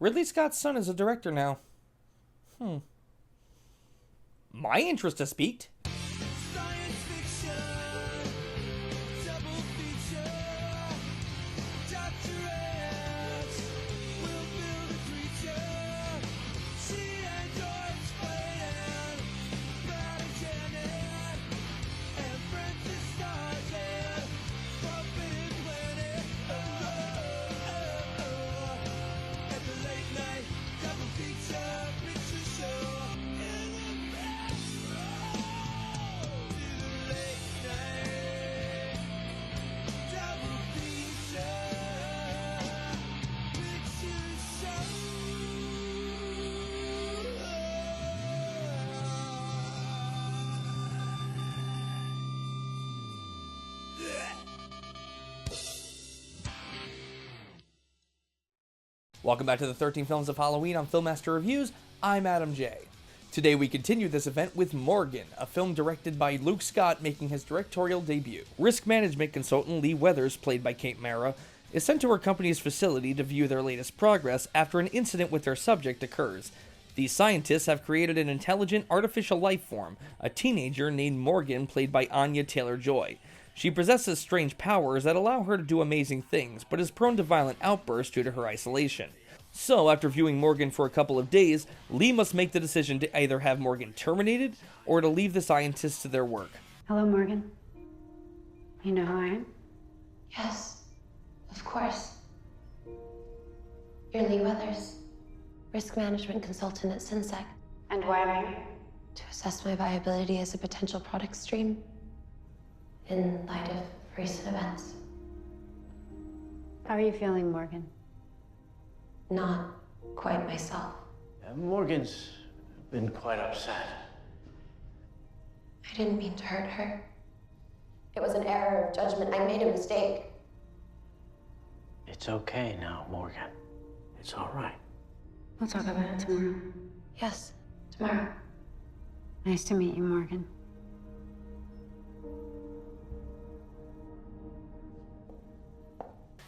Ridley Scott's son is a director now. My interest has piqued. Science fiction, double feature, doctorate, will build a creature, she enjoys playing, Janet, and Francis started, bumping planet, at the late night, double feature, picture show. Welcome back to the 13 Films of Halloween on Filmmaster Reviews. I'm Adam J. Today we continue this event with Morgan, a film directed by Luke Scott making his directorial debut. Risk management consultant Lee Weathers, played by Kate Mara, is sent to her company's facility to view their latest progress after an incident with their subject occurs. These scientists have created an intelligent artificial life form, a teenager named Morgan, played by Anya Taylor-Joy. She possesses strange powers that allow her to do amazing things, but is prone to violent outbursts due to her isolation. So, after viewing Morgan for a couple of days, Lee must make the decision to either have Morgan terminated, or to leave the scientists to their work. Hello, Morgan. You know who I am? Yes, of course. You're Lee Weathers, risk management consultant at Synsec. And why am I here? To assess my viability as a potential product stream in light of recent events. How are you feeling, Morgan? Not quite myself. Morgan's been quite upset. I didn't mean to hurt her. It was an error of judgment. I made a mistake. It's okay now, Morgan. It's all right. We'll talk about it tomorrow. Yes, tomorrow. Nice to meet you, Morgan.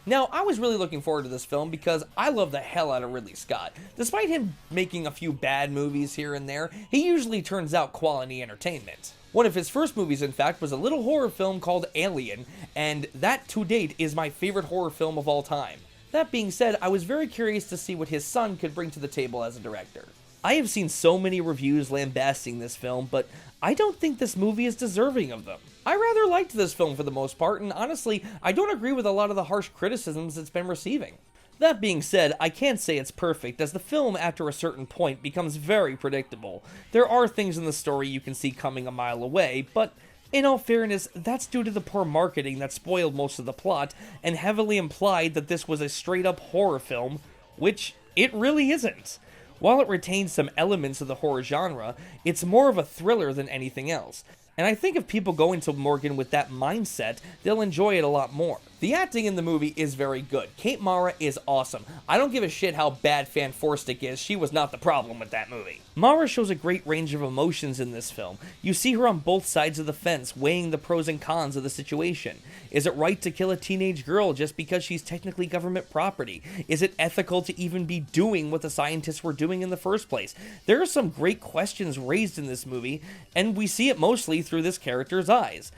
Now, I was really looking forward to this film because I love the hell out of Ridley Scott. Despite him making a few bad movies here and there, he usually turns out quality entertainment. One of his first movies, in fact, was a little horror film called Alien, and that, to date, is my favorite horror film of all time. That being said, I was very curious to see what his son could bring to the table as a director. I have seen so many reviews lambasting this film, but I don't think this movie is deserving of them. I rather liked this film for the most part, and honestly, I don't agree with a lot of the harsh criticisms it's been receiving. That being said, I can't say it's perfect, as the film, after a certain point, becomes very predictable. There are things in the story you can see coming a mile away, but in all fairness, that's due to the poor marketing that spoiled most of the plot, and heavily implied that this was a straight-up horror film, which it really isn't. While it retains some elements of the horror genre, it's more of a thriller than anything else. And I think if people go into Morgan with that mindset, they'll enjoy it a lot more. The acting in the movie is very good. Kate Mara is awesome. I don't give a shit how bad Fan Forstic is, she was not the problem with that movie. Mara shows a great range of emotions in this film. You see her on both sides of the fence, weighing the pros and cons of the situation. Is it right to kill a teenage girl just because she's technically government property? Is it ethical to even be doing what the scientists were doing in the first place? There are some great questions raised in this movie, and we see it mostly through this character's eyes.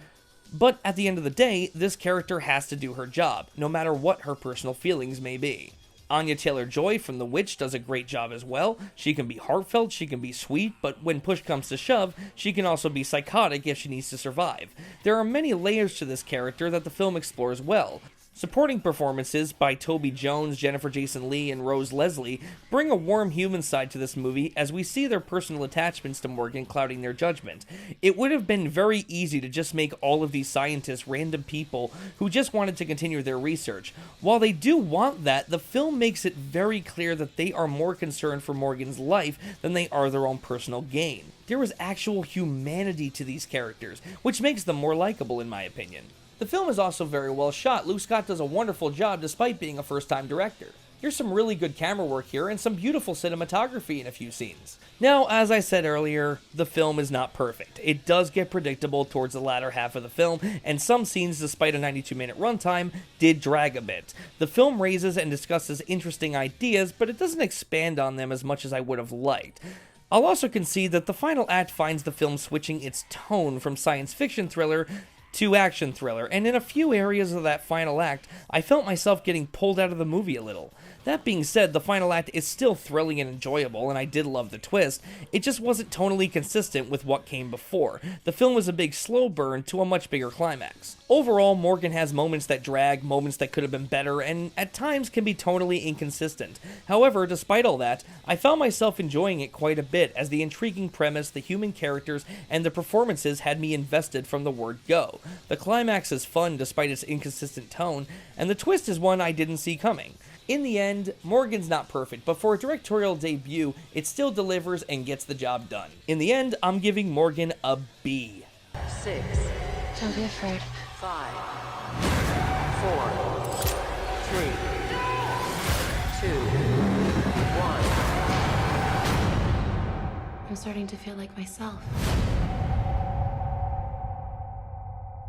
But at the end of the day, this character has to do her job, no matter what her personal feelings may be. Anya Taylor-Joy from The Witch does a great job as well. She can be heartfelt, she can be sweet, but when push comes to shove, she can also be psychotic if she needs to survive. There are many layers to this character that the film explores well. Supporting performances by Toby Jones, Jennifer Jason Leigh, and Rose Leslie bring a warm human side to this movie as we see their personal attachments to Morgan clouding their judgment. It would have been very easy to just make all of these scientists random people who just wanted to continue their research. While they do want that, the film makes it very clear that they are more concerned for Morgan's life than they are their own personal gain. There is actual humanity to these characters, which makes them more likable in my opinion. The film is also very well shot. Luke Scott does a wonderful job despite being a first-time director. There's some really good camera work here and some beautiful cinematography in a few scenes. Now, as I said earlier, the film is not perfect. It does get predictable towards the latter half of the film, and some scenes, despite a 92-minute runtime, did drag a bit. The film raises and discusses interesting ideas, but it doesn't expand on them as much as I would have liked. I'll also concede that the final act finds the film switching its tone from science fiction thriller to action thriller, and in a few areas of that final act, I felt myself getting pulled out of the movie a little. That being said, the final act is still thrilling and enjoyable, and I did love the twist. It just wasn't tonally consistent with what came before. The film was a big slow burn to a much bigger climax. Overall, Morgan has moments that drag, moments that could have been better, and at times can be tonally inconsistent. However, despite all that, I found myself enjoying it quite a bit, as the intriguing premise, the human characters, and the performances had me invested from the word go. The climax is fun despite its inconsistent tone, and the twist is one I didn't see coming. In the end, Morgan's not perfect, but for a directorial debut, it still delivers and gets the job done. In the end, I'm giving Morgan a B. 6, Don't be afraid. 5, 4, 3, 2, 1. I'm starting to feel like myself.